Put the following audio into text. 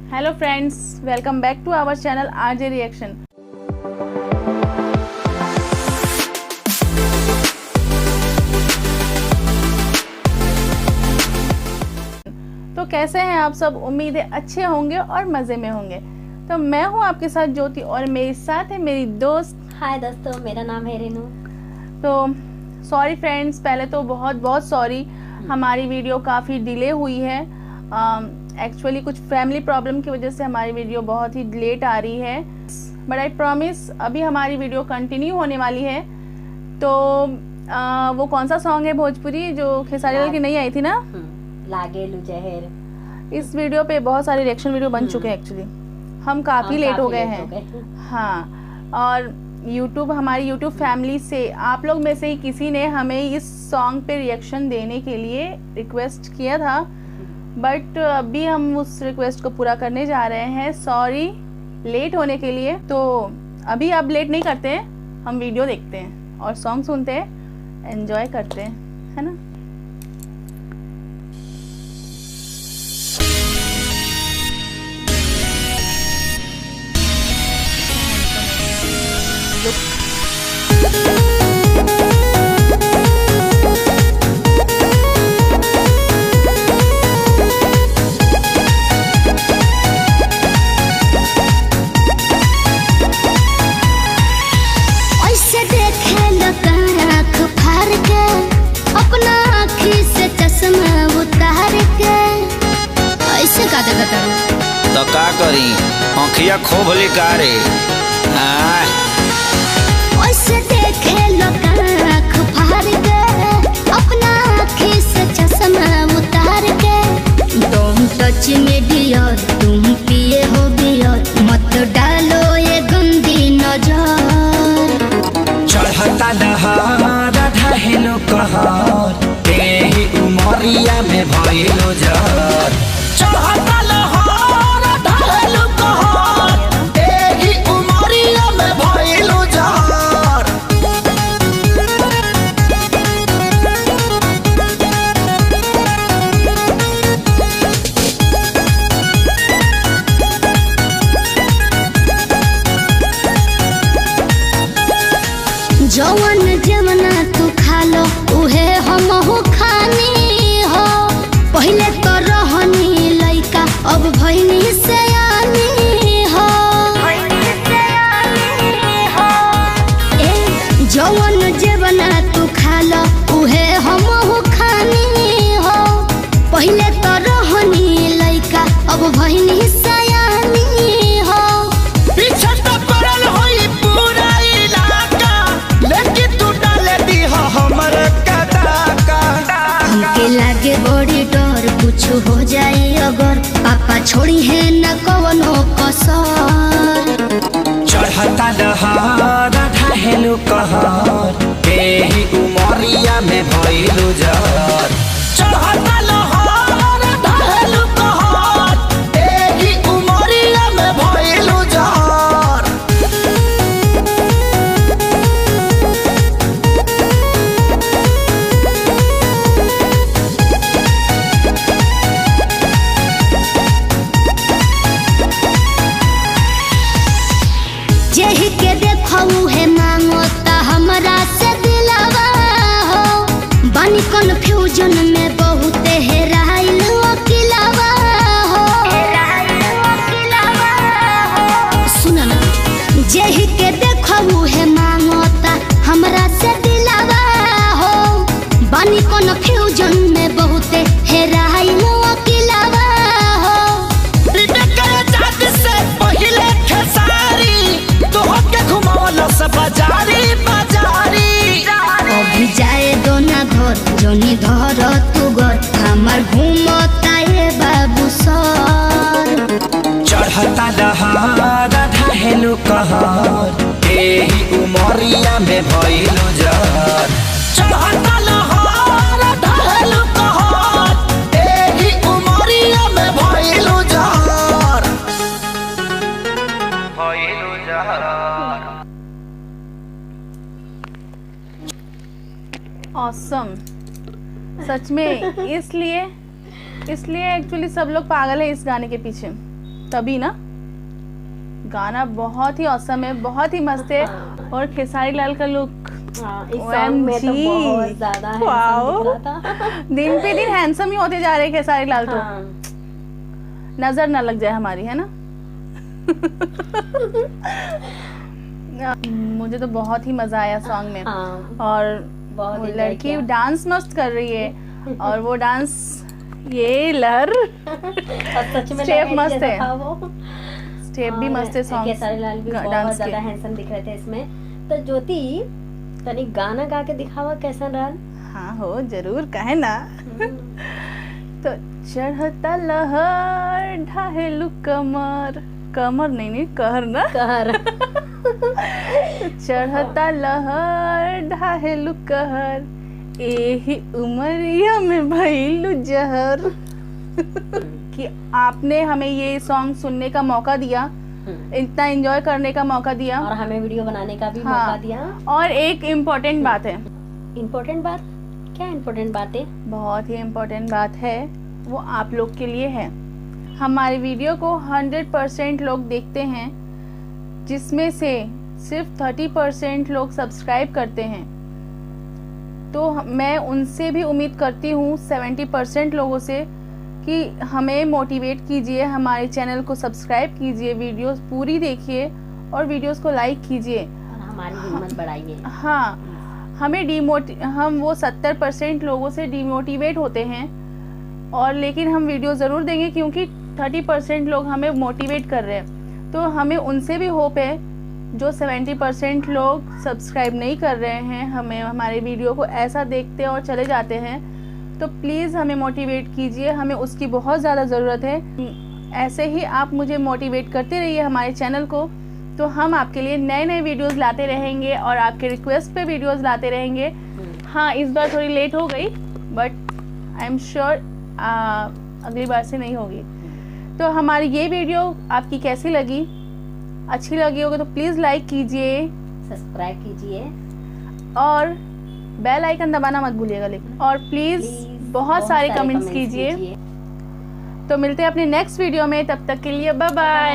Hello friends, welcome back to our channel RJ reaction. तो कैसे हैं आप सब? उम्मीद है अच्छे होंगे और मज़े में होंगे। तो मैं हूं आपके साथ ज्योति और मेरे साथ है मेरी दोस्त। हाय दोस्तों, मेरा नाम है रेनू। तो सॉरी फ्रेंड्स, पहले तो बहुत बहुत सॉरी, हमारी वीडियो काफ़ी डिले हुई है। एक्चुअली कुछ फैमिली प्रॉब्लम की वजह से हमारी वीडियो बहुत ही लेट आ रही है, बट आई प्रॉमिस अभी हमारी वीडियो कंटिन्यू होने वाली है। तो वो कौन सा सॉन्ग है भोजपुरी जो खेसारी लाल की नहीं आई थी ना, लागेलू जहर। इस वीडियो पे बहुत सारे रिएक्शन वीडियो बन चुके हैं। एक्चुअली हम काफ़ी लेट हो गए हैं। हाँ, और हमारी यूट्यूब फैमिली से आप लोग में से ही किसी ने हमें इस सॉन्ग पे रिएक्शन देने के लिए रिक्वेस्ट किया था, बट अभी हम उस रिक्वेस्ट को पूरा करने जा रहे हैं। सॉरी लेट होने के लिए। तो अभी अब लेट नहीं करते हैं, हम वीडियो देखते हैं और सॉन्ग सुनते हैं, एंजॉय करते हैं, है ना। तो का करी आँखिया खोब लिकारे ओसे देखे लोग आँख फाड़ के अपना आँखी से चश्मा उतार के। तुम टच में डियर, तुम पिए हो बियर, मत डालो ये गंदी नजर। चढ़ता दहार ढहेलो कहर तेही उमरिया में भइलो जर। चढ़ता लहर ढहेलो कहर तेही उमरिया में भइलो जर। जवन जवना तू खा लो उहे हमहु खानी हो। पहिले तो रहनी लइका, अब भइनी सयानी हो। जवन जवना तू खा लो उहे हमहु खानी हो। पहिले तो रहनी लइका, अब भइनी सयानी हो। पीछे तो पड़ल होई पूरा इलाका, लेकिन तू डाले दी हमर कदाका। हमके लागे बड़ी डर, कुछ हो जाए अगर, पापा छोड़ी है न कवनो कसर। चढ़ता दहार ढहेलो कहर तेही उमरिया में भइलो जर। चढ़ता लहर ढहेलो कहर तेही उमरिया में भइलो जर। जेहि के देखऊ है मांगो ता हमरा से दिलवा हो। बानी कन्फ्यूजन में बहुत हेराइल अकेलावा हो। सुन ना, जेहि के देखऊ है मांगो ता हमरा से दिलवा हो। बानी कन्फ्यूजन में बहुत हेराइल अकेलावा हो। अभी जाए दो ना घर, जोनी धर तू घर, हमार घूमता ये बाबू सर। चढ़ता दहार ढहेलो कहर तेही उमरिया में भइलो जर। चढ़ता लहर ढहेलो कहर तेही उमरिया में भइलो जर। भइलो जर। ऑसम, सच में। इसलिए एक्चुअली सब लोग पागल है इस गाने के पीछे। तभी ना गाना बहुत ही औसम है, बहुत ही मस्त है। हाँ। और खेसारी लाल का लुक हाँ, इस सॉन्ग में तो OMG, बहुत ज्यादा वाओ। हैंडसम दिख रहा था। दिन पे दिन हैंडसम ही होते जा रहे हैं खेसारी लाल तो। हाँ। नजर ना लग जाए हमारी, है ना। मुझे तो बहुत ही मजा आया सॉन्ग में। हाँ, और बहुत वो enjoy लड़की किया। डांस मस्त कर रही है और वो डांस ये लर और सच में स्टेप लहरी मस्त जैसा है। था वो। स्टेप भी मस्त है सॉन्ग खेसारी लाल भी बहुत डांस ज्यादा के। हैंडसम दिख रहे थे इसमें। तो ज्योति तनी गाना गा के दिखावा कैसा रहा। हाँ हो जरूर, कहे ना। तो चढ़ता लहर ढाहेलु कमर, कमर नहीं कहर ना। कहर। चढ़ता लहर ढाहेलु कहर, एही उमरिया में भइलु जहर। कि आपने हमें ये सॉन्ग सुनने का मौका दिया, इतना एंजॉय करने का मौका दिया। और हमें वीडियो बनाने का भी हाँ। मौका दिया। और एक इम्पोर्टेंट बात है, इम्पोर्टेंट बात क्या? इम्पोर्टेंट बात है बहुत ही इम्पोर्टेंट बात है, वो आप लोग के लिए है। हमारी वीडियो को 100% लोग देखते हैं, जिसमें से सिर्फ 30% लोग सब्सक्राइब करते हैं। तो मैं उनसे भी उम्मीद करती हूँ 70% लोगों से कि हमें मोटिवेट कीजिए, हमारे चैनल को सब्सक्राइब कीजिए, वीडियोस पूरी देखिए और वीडियोस को लाइक कीजिए। और हमारी हिम्मत बढ़ाइए। हाँ, हम वो 70% लोगों से डिमोटिवेट होते हैं, और लेकिन हम वीडियो ज़रूर देंगे क्योंकि 30% लोग हमें मोटिवेट कर रहे हैं। तो हमें उनसे भी होप है जो 70% लोग सब्सक्राइब नहीं कर रहे हैं, हमें हमारे वीडियो को ऐसा देखते और चले जाते हैं। तो प्लीज़ हमें मोटिवेट कीजिए, हमें उसकी बहुत ज़्यादा ज़रूरत है। ऐसे ही आप मुझे मोटिवेट करते रहिए हमारे चैनल को, तो हम आपके लिए नए नए वीडियोस लाते रहेंगे और आपके रिक्वेस्ट पे वीडियोस लाते रहेंगे। हाँ, इस बार थोड़ी लेट हो गई, बट आई एम श्योर अगली बार से नहीं होगी। तो हमारी ये वीडियो आपकी कैसी लगी? अच्छी लगी होगी तो प्लीज़ लाइक कीजिए सब्सक्राइब कीजिए और बेल आइकन दबाना मत भूलिएगा। लेकिन और प्लीज़ बहुत सारे कमेंट्स कीजिए। तो मिलते हैं अपने नेक्स्ट वीडियो में, तब तक के लिए बाय बाय।